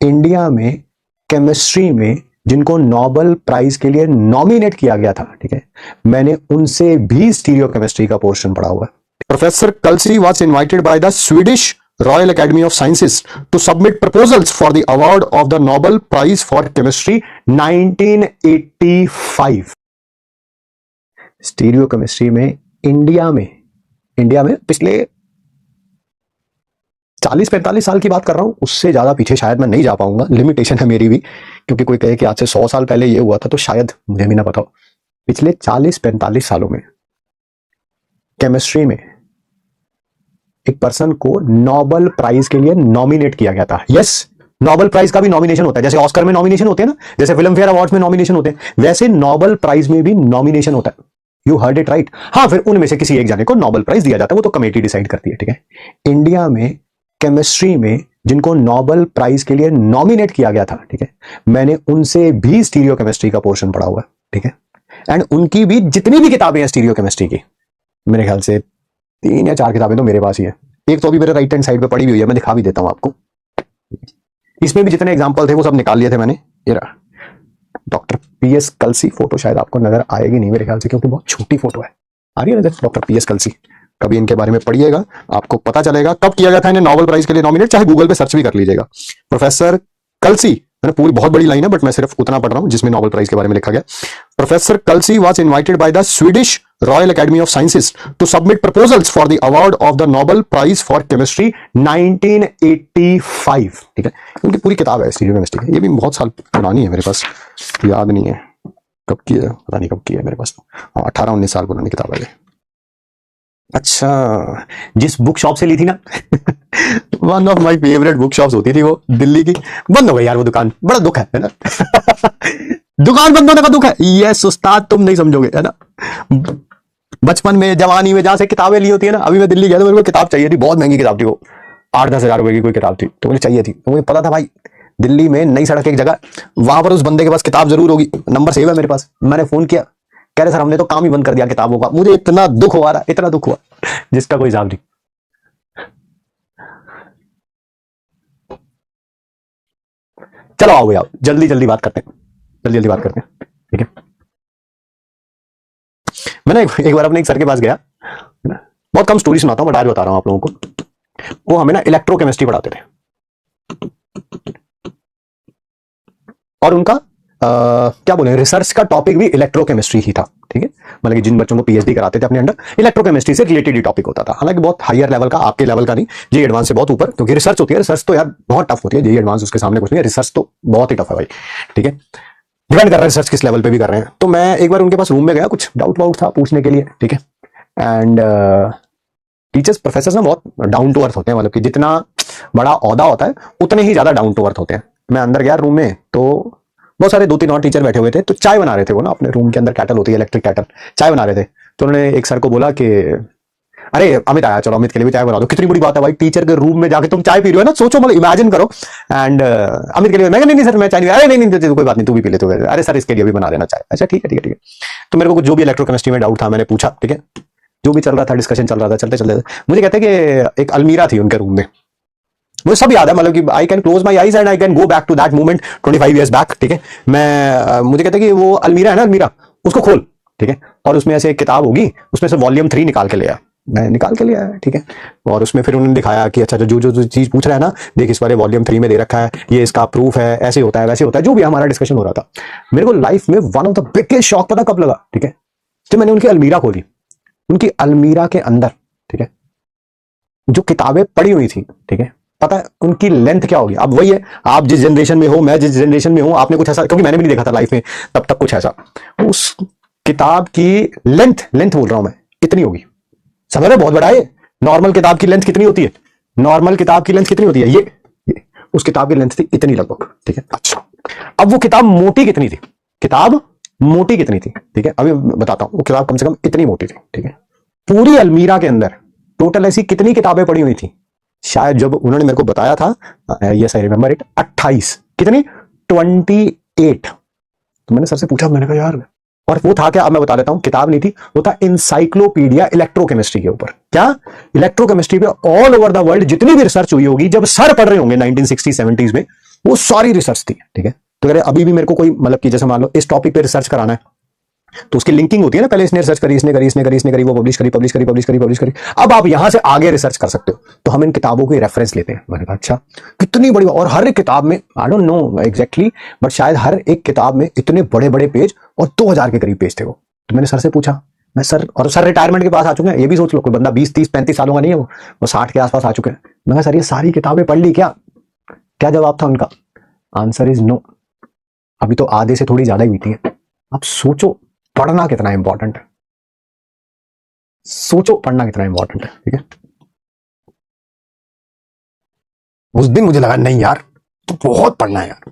India में chemistry में जिनको नोबेल प्राइज के लिए नॉमिनेट किया गया था, ठीक है, मैंने उनसे भी स्टीरियो केमिस्ट्री का पोर्शन पढ़ा हुआ है। Professor Kalsi was invited by the Swedish Royal Academy of Sciences to submit proposals for the award of the Nobel Prize for chemistry 1985। Stereo chemistry में इंडिया में पिछले 40-45 साल की बात कर रहा हूं, उससे ज्यादा पीछे शायद मैं नहीं जा पाऊंगा, लिमिटेशन है मेरी भी, क्योंकि कोई कहे कि आज से 100 साल पहले ये हुआ था तो शायद मुझे भी ना पता हो। पिछले 40-45 सालों में केमिस्ट्री में एक पर्सन को नोबेल प्राइज के लिए नॉमिनेट किया गया था। यस, नोबेल प्राइज का भी नॉमिनेशन होता है, जैसे ऑस्कर में नॉमिनेशन होते हैं ना, जैसे फिल्म फेयर अवार्ड्स में नॉमिनेशन होते हैं, वैसे नोबेल प्राइज में भी नॉमिनेशन होता है। You heard it right. हाँ, फिर उनमें से किसी एक जाने को नोबेल प्राइज दिया जाता है, वो तो कमेटी डिसाइड करती है, ठीक है। इंडिया में केमिस्ट्री में जिनको नोबेल प्राइज के लिए नॉमिनेट किया गया था, ठीक है, मैंने उनसे भी स्टीरियो केमिस्ट्री का पोर्शन पढ़ा हुआ है, ठीक है। एंड उनकी भी जितनी भी किताबें हैं स्टीरियो केमिस्ट्री की, मेरे ख्याल से 3 या 4 किताबें तो मेरे पास ही है। एक तो अभी मेरे राइट हैंड साइड पे पड़ी हुई है, मैं दिखा भी देता हूं आपको। इसमें भी जितने एग्जाम्पल थे वो सब निकाल लिए थे मैंने। ये रहा डॉक्टर पीएस कल्सी, फोटो शायद आपको नजर आएगी नहीं मेरे ख्याल से, क्योंकि बहुत छोटी फोटो है। आ रही है नजर? डॉक्टर पीएस कल्सी, कभी इनके बारे में पढ़िएगा, आपको पता चलेगा कब किया गया था इन्हें नोबेल प्राइज के लिए नॉमिनेट, चाहे गूगल पे सर्च भी कर लीजिएगा। प्रोफेसर कल्सी, मैंने पूरी बहुत बड़ी लाइन है बट मैं सिर्फ उतना पढ़ रहा हूं जिसमें नोबेल प्राइज के बारे में लिखा गया। Professor Kalsi was invited by the Swedish Royal Academy of Sciences to submit proposals for the award of the Nobel Prize for chemistry 1985, ठीक है। उनकी पूरी किताब है स्टीरियो केमिस्ट्री, ये भी बहुत साल पुरानी है, मेरे पास याद नहीं है कब की है, पता नहीं कब की है, मेरे पास 18-19 साल पुरानी किताब है। अच्छा, जिस बुक शॉप से ली थी ना one of my favourite book shops होती थी वो दिल्ली की, बंद हो गई यार वो दुकान, बड़ा दुख है ना दुकान बंद होने का दुख है। यस उस्ताद, तुम नहीं समझोगे, है ना। बचपन में, जवानी में जहां से किताबें ली होती है ना, अभी मैं दिल्ली गया तो मेरे को किताब चाहिए थी, बहुत महंगी किताब थी वो, 8-10 हजार रुपए की कोई किताब थी, तो मुझे चाहिए थी। तो मुझे पता था भाई दिल्ली में नई सड़क एक जगह, वहां पर उस बंदे के पास किताब जरूर होगी, नंबर सेव है मेरे पास। मैंने फोन किया, कह रहे सर हमने तो काम ही बंद कर दिया किताबों का। मुझे इतना दुख हुआ रहा, इतना दुख हुआ जिसका कोई हिसाब नहीं। चलो आओ भैया, जल्दी जल्दी बात करते हैं, जल्दी बात करते हैं, ठीक है। मैंने एक बार अपने एक सर के पास गया, बहुत कम स्टोरी सुनाता हूं बट आज बता रहा हूं आप लोगों को। वो हमें ना इलेक्ट्रोकेमिस्ट्री पढ़ाते थे और उनका क्या बोले, रिसर्च का टॉपिक भी इलेक्ट्रोकेमिस्ट्री ही था, ठीक है। मतलब कि जिन बच्चों को पीएचडी कराते थे अपने अंडर, इलेक्ट्रोकेमिस्ट्री से रिलेटेड ही टॉपिक होता था। हालांकि बहुत हायर लेवल का, आपके लेवल का नहीं, जी एडवांस से बहुत ऊपर, क्योंकि रिसर्च होती है, रिसर्च तो यार बहुत टफ होती है, जी एडवांस उसके सामने कुछ नहीं है, रिसर्च तो बहुत ही टफ है भाई, ठीक है। डिपेंड कर रहा है रिसर्च किस लेवल पे भी कर रहे हैं। तो मैं एक बार उनके पास रूम में गया, कुछ डाउट वाउट था पूछने के लिए, ठीक है। एंड टीचर्स प्रोफेसर्स ना बहुत डाउन टू अर्थ होते हैं, मतलब कि जितना बड़ा ओहदा होता है उतने ही ज्यादा डाउन टू अर्थ होते हैं। मैं अंदर गया रूम में तो बहुत सारे 2-3 और टीचर बैठे हुए थे, तो चाय बना रहे थे वो ना, अपने रूम के अंदर कैटल होती है, इलेक्ट्रिक कैटल, चाय बना रहे थे। तो उन्होंने एक सर को बोला कि अरे अमित आया, चलो अमित के लिए भी चाय बना दो। कितनी बड़ी बात है भाई, टीचर के रूम में जाके तुम चाय पी रहे हो ना, सोचो, मतलब इमेजिन करो। एंड अमित के लिए, मैं नहीं सर मैं चाय नहीं, अरे नहीं कोई बात नहीं, तू भी पी ले, तो अरे सर इसके लिए भी बना देना चाय। अच्छा ठीक है। तो मेरे को जो भी इलेक्ट्रोकेमिस्ट्री में डाउट था मैंने पूछा, ठीक है। जो भी चल रहा था, डिस्कशन चल रहा था, चलते मुझे कहते हैं कि एक अलमीरा थी उनके रूम में, मुझे सब याद है, मतलब कि I can close my eyes and I can go back to that moment 25 years back, ठीक है। मैं मुझे कहते हैं कि वो अलमीरा है ना, अलमीरा उसको खोल, ठीक है, और उसमें ऐसे एक किताब होगी, उसमें से वॉल्यूम 3 निकाल के ले आया। मैं निकाल के ले आया, ठीक है। और उसमें फिर उन्होंने दिखाया कि अच्छा जो चीज पूछ रहा है ना, देख इस वाले वॉल्यूम 3 में दे रखा है, ये इसका प्रूफ है, ऐसे होता है वैसे होता है, जो भी हमारा डिस्कशन हो रहा था। मेरे को लाइफ में one of the biggest shock पता कब लगा, ठीक है, जब मैंने उनकी अलमीरा खोली। उनकी अलमीरा के अंदर, ठीक है, जो किताबें पड़ी हुई थी, ठीक है, पता है उनकी लेंथ क्या होगी। अब वही है, आप जिस जनरेशन में हो, मैं जिस जनरेशन में हूं, आपने कुछ ऐसा, क्योंकि मैंने भी नहीं देखा था लाइफ में तब तक कुछ ऐसा, उस किताब की लेंथ बोल रहा हूं मैं, कितनी होगी समझ रहे, बहुत बड़ा है। नॉर्मल किताब की लेंथ कितनी होती है, नॉर्मल किताब की लेंथ कितनी होती है, ये उस किताब की लेंथ थी इतनी लगभग, ठीक है। अच्छा, अब वो किताब मोटी कितनी थी, किताब मोटी कितनी थी, ठीक है, अभी बताता हूं। वो किताब कम से कम इतनी मोटी थी, ठीक है। पूरी अलमीरा के अंदर टोटल ऐसी कितनी किताबें पड़ी हुई थी, शायद जब उन्होंने मेरे को बताया था, यस आई रिमेंबर इट, 28, कितनी 28। तो मैंने सर से पूछा, मैंने कहा यार, और वो था क्या, अब मैं बता देता हूं, किताब नहीं थी, वो था इंसाइक्लोपीडिया इलेक्ट्रोकेमिस्ट्री के ऊपर। क्या, इलेक्ट्रोकेमिस्ट्री पे ऑल ओवर द वर्ल्ड जितनी भी रिसर्च हुई होगी, जब सर पढ़ रहे होंगे 1960s 70s में, वो सारी रिसर्च थी, ठीक है। तो अगर अभी भी मेरे को कोई मतलब कि जैसे मान लो इस टॉपिक पे रिसर्च कराना है, तो उसकी लिंकिंग होती है ना, पहले इसने रिसर्च करी, इसने करी, इसने करी, इसने करी, वो पब्लिश करी, पब्लिश करी, पब्लिश करी, पब्लिश करी, अब आप यहां से आगे रिसर्च कर सकते हो। तो हम इन किताबों की रेफरेंस लेते हैं। मैंने कहा अच्छा, कितनी बड़ी, और हर एक किताब में I don't know exactly, but शायद हर एक किताब में इतने बड़े बड़े पेज और 2000 के करीब पेज थे वो। तो मैंने सर से पूछा, मैं सर, और सर रिटायरमेंट के पास आ चुके हैं, ये भी सोच लो, कोई बंदा 20 30 35 सालों का नहीं है, वो 60 के आसपास आ चुके हैं। मैं कहा सर ये सारी किताबें पढ़ ली क्या? क्या जवाब था उनका? आंसर इज नो, अभी तो आधे से थोड़ी ज्यादा ही बीती है। आप सोचो पढ़ना कितना इंपॉर्टेंट है, सोचो पढ़ना कितना इंपॉर्टेंट है, ठीक है। उस दिन मुझे लगा नहीं यार, तो बहुत पढ़ना है यार।